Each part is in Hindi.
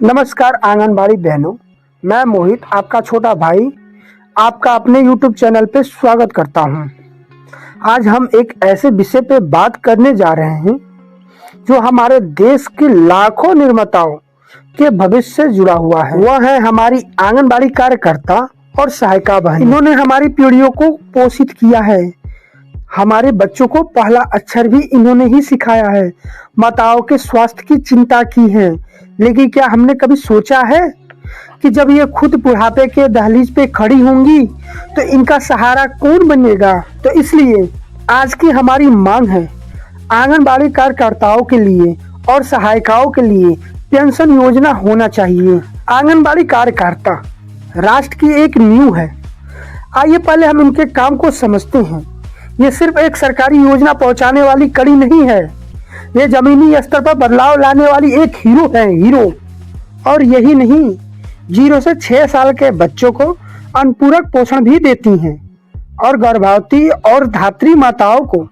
नमस्कार आंगनबाड़ी बहनों, मैं मोहित आपका छोटा भाई आपका अपने YouTube चैनल पे स्वागत करता हूं। आज हम एक ऐसे विषय पे बात करने जा रहे हैं जो हमारे देश के लाखों निर्माताओं के भविष्य से जुड़ा हुआ है। वह है हमारी आंगनबाड़ी कार्यकर्ता और सहायिका बहन। इन्होंने हमारी पीढ़ियों को पोषित किया है, हमारे बच्चों को पहला अक्षर भी इन्होंने ही सिखाया है, माताओं के स्वास्थ्य की चिंता की है। लेकिन क्या हमने कभी सोचा है कि जब ये खुद बुढ़ापे के दहलीज पे खड़ी होंगी तो इनका सहारा कौन बनेगा? तो इसलिए आज की हमारी मांग है आंगनबाड़ी कार्यकर्ताओं के लिए और सहायिकाओं के लिए पेंशन योजना होना चाहिए। आंगनबाड़ी कार्यकर्ता राष्ट्र की एक नींव है। आइए पहले हम इनके काम को समझते हैं। ये सिर्फ एक सरकारी योजना पहुंचाने वाली कड़ी नहीं है, ये जमीनी स्तर पर बदलाव लाने वाली एक हीरो है, हीरो। और यही नहीं, 0 से 6 साल के बच्चों को अनुपूरक पोषण भी देती हैं और गर्भवती और धात्री माताओं को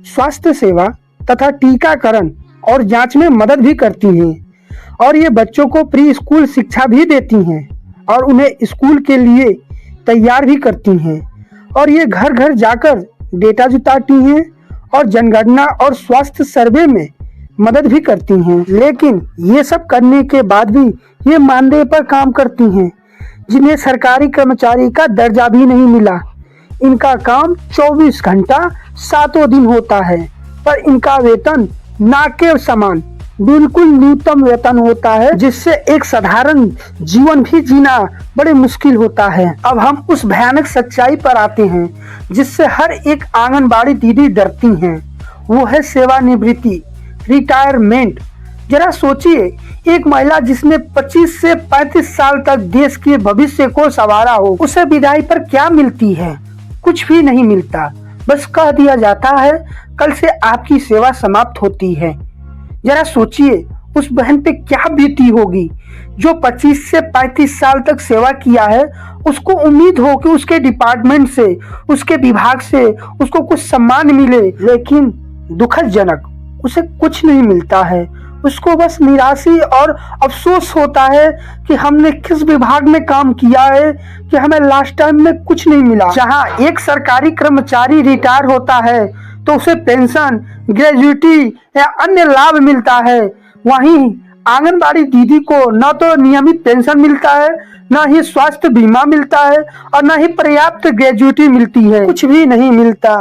स्वास्थ्य सेवा तथा टीकाकरण और जांच में मदद भी करती हैं। और ये बच्चों को प्री स्कूल शिक्षा भी देती हैं और उन्हें स्कूल के लिए तैयार भी करती हैं। और ये घर घर जाकर डेटा जुटाती हैं और जनगणना और स्वास्थ्य सर्वे में मदद भी करती हैं। लेकिन ये सब करने के बाद भी ये मानदेय पर काम करती हैं, जिन्हें सरकारी कर्मचारी का दर्जा भी नहीं मिला। इनका काम 24 घंटा 7 दिन होता है, पर इनका वेतन ना के समान बिल्कुल न्यूनतम वेतन होता है, जिससे एक साधारण जीवन भी जीना बड़े मुश्किल होता है। अब हम उस भयानक सच्चाई पर आते हैं जिससे हर एक आंगनबाड़ी दीदी डरती हैं। वो है सेवानिवृत्ति, रिटायरमेंट। जरा सोचिए, एक महिला जिसने 25 से 35 साल तक देश के भविष्य को संवारा हो, उसे विदाई पर क्या मिलती है? कुछ भी नहीं मिलता। बस कह दिया जाता है कल से आपकी सेवा समाप्त होती है। जरा सोचिए उस बहन पे क्या बीती होगी जो 25 से 35 साल तक सेवा किया है। उसको उम्मीद हो कि उसके डिपार्टमेंट से, उसके विभाग से उसको कुछ सम्मान मिले, लेकिन दुखदजनक उसे कुछ नहीं मिलता है। उसको बस निराशा और अफसोस होता है कि हमने किस विभाग में काम किया है कि हमें लास्ट टाइम में कुछ नहीं मिला। जहां एक सरकारी कर्मचारी रिटायर होता है तो उसे पेंशन, ग्रेजुइटी या अन्य लाभ मिलता है, वहीं आंगनबाड़ी दीदी को न तो नियमित पेंशन मिलता है, न ही स्वास्थ्य बीमा मिलता है और न ही पर्याप्त ग्रेजुइटी मिलती है। कुछ भी नहीं मिलता।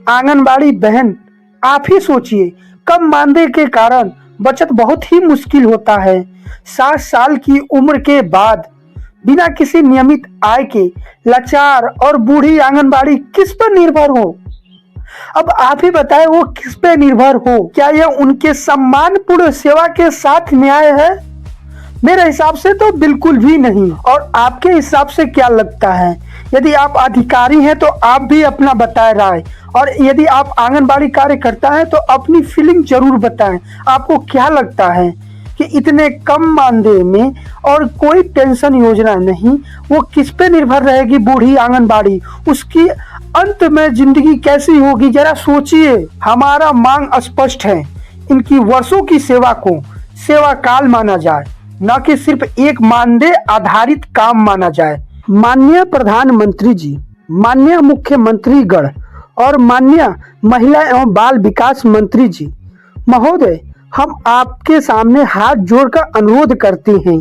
आंगनबाड़ी बहन, आप ही सोचिए, कम मानदेय के कारण बचत बहुत ही मुश्किल होता है। 60 साल की उम्र के बाद बिना किसी नियमित आय के लाचार और बूढ़ी आंगनबाड़ी किस पर निर्भर हो? अब आप ही बताएं, वो किस पे निर्भर हो? क्या यह उनके सम्मानपूर्ण सेवा के साथ न्याय है? मेरे हिसाब से तो बिल्कुल भी नहीं। और आपके हिसाब से क्या लगता है? यदि आप अधिकारी हैं तो आप भी अपना बताएं राय, और यदि आप आंगनबाड़ी कार्यकर्ता हैं तो अपनी फीलिंग जरूर बताएं। आपको क्या लगता है कि इतने कम मानदेय में और कोई पेंशन योजना नहीं, वो किस पे निर्भर रहेगी बूढ़ी आंगनबाड़ी? उसकी अंत में जिंदगी कैसी होगी? जरा सोचिए। हमारा मांग स्पष्ट है, इनकी वर्षों की सेवा को सेवा काल माना जाए, न कि सिर्फ एक मानदेय आधारित काम माना जाए। माननीय प्रधानमंत्री जी, माननीय मुख्यमंत्री गण और माननीय महिला एवं बाल विकास मंत्री जी महोदय, हम आपके सामने हाथ जोड़कर अनुरोध करते हैं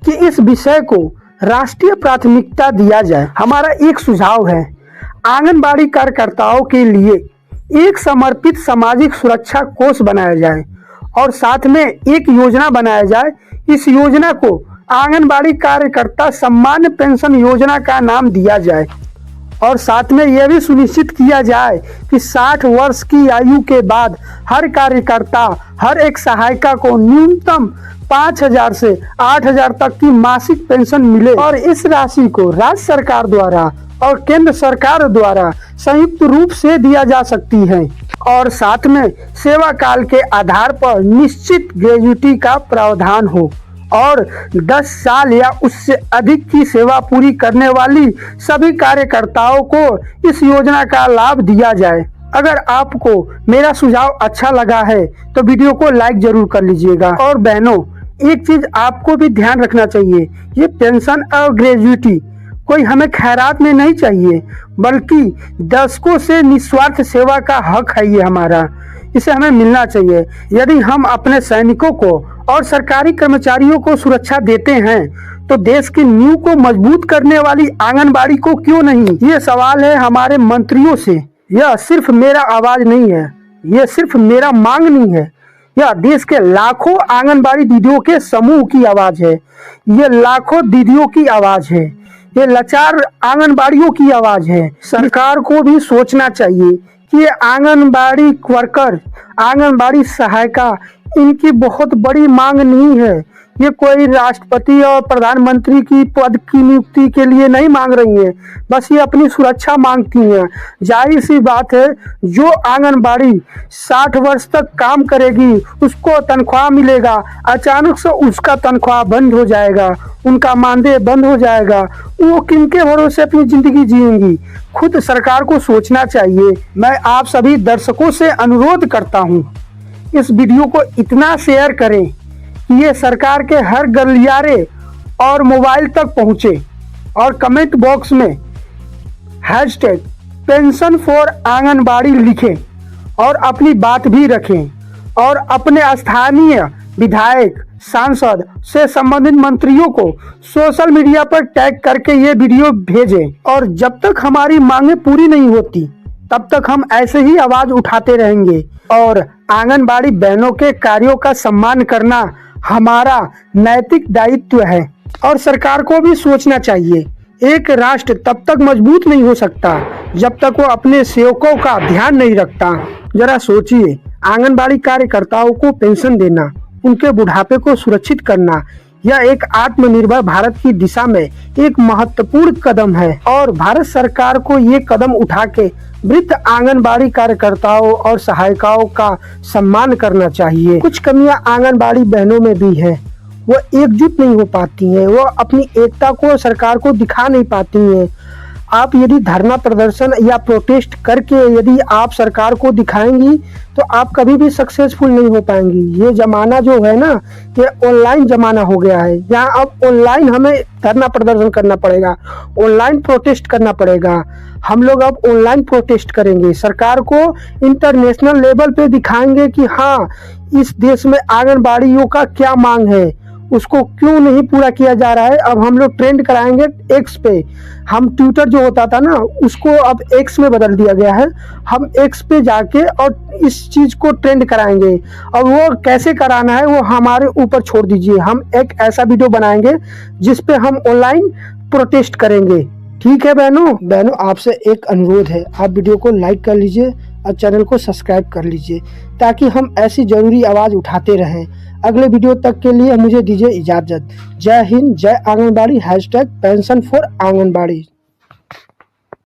कि इस विषय को राष्ट्रीय प्राथमिकता दिया जाए। हमारा एक सुझाव है, आंगनबाड़ी कार्यकर्ताओं के लिए एक समर्पित सामाजिक सुरक्षा कोष बनाया जाए और साथ में एक योजना बनाया जाए। इस योजना को आंगनबाड़ी कार्यकर्ता सम्मान पेंशन योजना का नाम दिया जाए और साथ में यह भी सुनिश्चित किया जाए कि 60 वर्ष की आयु के बाद हर कार्यकर्ता, हर एक सहायिका को न्यूनतम 5,000 से 8,000 तक की मासिक पेंशन मिले। और इस राशि को राज्य सरकार द्वारा और केंद्र सरकार द्वारा संयुक्त रूप से दिया जा सकती है। और साथ में सेवा काल के आधार पर निश्चित ग्रेजुइटी का प्रावधान हो और 10 साल या उससे अधिक की सेवा पूरी करने वाली सभी कार्यकर्ताओं को इस योजना का लाभ दिया जाए। अगर आपको मेरा सुझाव अच्छा लगा है तो वीडियो को लाइक जरूर कर लीजिएगा। और बहनों, एक चीज आपको भी ध्यान रखना चाहिए, ये पेंशन और ग्रेजुइटी कोई हमें खैरात में नहीं चाहिए, बल्कि दशकों से निस्वार्थ सेवा का हक है ये हमारा, इसे हमें मिलना चाहिए। यदि हम अपने सैनिकों को और सरकारी कर्मचारियों को सुरक्षा देते हैं तो देश की नींव को मजबूत करने वाली आंगनबाड़ी को क्यों नहीं। ये सवाल है हमारे मंत्रियों से। यह सिर्फ मेरा आवाज नहीं है, यह सिर्फ मेरा मांग नहीं है, यह देश के लाखों आंगनबाड़ी दीदियों के समूह की आवाज है। ये लाखों दीदियों की आवाज है, ये लाचार आंगनबाड़ियों की आवाज है। सरकार को भी सोचना चाहिए कि ये आंगनबाड़ी वर्कर, आंगनबाड़ी सहायिका, इनकी बहुत बड़ी मांग नहीं है। ये कोई राष्ट्रपति और प्रधानमंत्री की पद की नियुक्ति के लिए नहीं मांग रही है, बस ये अपनी सुरक्षा मांगती हैं। जाहिर सी बात है, जो आंगनबाड़ी 60 वर्ष तक काम करेगी उसको तनख्वाह मिलेगा, अचानक से उसका तनख्वाह बंद हो जाएगा, उनका मानदेय बंद हो जाएगा, वो किनके भरोसे अपनी जिंदगी जिएंगी। खुद सरकार को सोचना चाहिए। मैं आप सभी दर्शकों से अनुरोध करता हूँ, इस वीडियो को इतना शेयर करें कि ये सरकार के हर गलियारे और मोबाइल तक पहुंचे, और कमेंट बॉक्स में हैशटैग पेंशन फॉर आंगनबाड़ी लिखें और अपनी बात भी रखें, और अपने स्थानीय विधायक, सांसद से संबंधित मंत्रियों को सोशल मीडिया पर टैग करके ये वीडियो भेजें। और जब तक हमारी मांगें पूरी नहीं होती तब तक हम ऐसे ही आवाज उठाते रहेंगे, और आंगनबाड़ी बहनों के कार्यों का सम्मान करना हमारा नैतिक दायित्व है। और सरकार को भी सोचना चाहिए, एक राष्ट्र तब तक मजबूत नहीं हो सकता जब तक वो अपने सेवकों का ध्यान नहीं रखता। जरा सोचिए, आंगनबाड़ी कार्यकर्ताओं को पेंशन देना, उनके बुढ़ापे को सुरक्षित करना, यह एक आत्मनिर्भर भारत की दिशा में एक महत्वपूर्ण कदम है। और भारत सरकार को ये कदम उठा के वृद्ध आंगनबाड़ी कार्यकर्ताओं और सहायिकाओं का सम्मान करना चाहिए। कुछ कमियां आंगनबाड़ी बहनों में भी है, वो एकजुट नहीं हो पाती हैं, वो अपनी एकता को सरकार को दिखा नहीं पाती हैं। आप यदि धरना प्रदर्शन या प्रोटेस्ट करके यदि आप सरकार को दिखाएंगी तो आप कभी भी सक्सेसफुल नहीं हो पाएंगी। ये जमाना जो है ना, ये ऑनलाइन जमाना हो गया है, यहाँ अब ऑनलाइन हमें धरना प्रदर्शन करना पड़ेगा, ऑनलाइन प्रोटेस्ट करना पड़ेगा। हम लोग अब ऑनलाइन प्रोटेस्ट करेंगे, सरकार को इंटरनेशनल लेवल पे दिखाएंगे कि हाँ, इस देश में आंगनबाड़ियों का क्या मांग है, उसको क्यों नहीं पूरा किया जा रहा है। अब हम लोग ट्रेंड कराएंगे एक्स पे। हम ट्विटर जो होता था ना, उसको अब एक्स में बदल दिया गया है। हम एक्स पे जाके और इस चीज को ट्रेंड कराएंगे, और वो कैसे कराना है वो हमारे ऊपर छोड़ दीजिए। हम एक ऐसा वीडियो बनाएंगे जिसपे हम ऑनलाइन प्रोटेस्ट करेंगे। ठीक है बहनों, आपसे एक अनुरोध है, आप वीडियो को लाइक कर लीजिए और चैनल को सब्सक्राइब कर लीजिए, ताकि हम ऐसी जरूरी आवाज उठाते रहें। अगले वीडियो तक के लिए मुझे दीजिए इजाजत। जय हिंद, जय anganwadi, hashtag pension for anganwadi.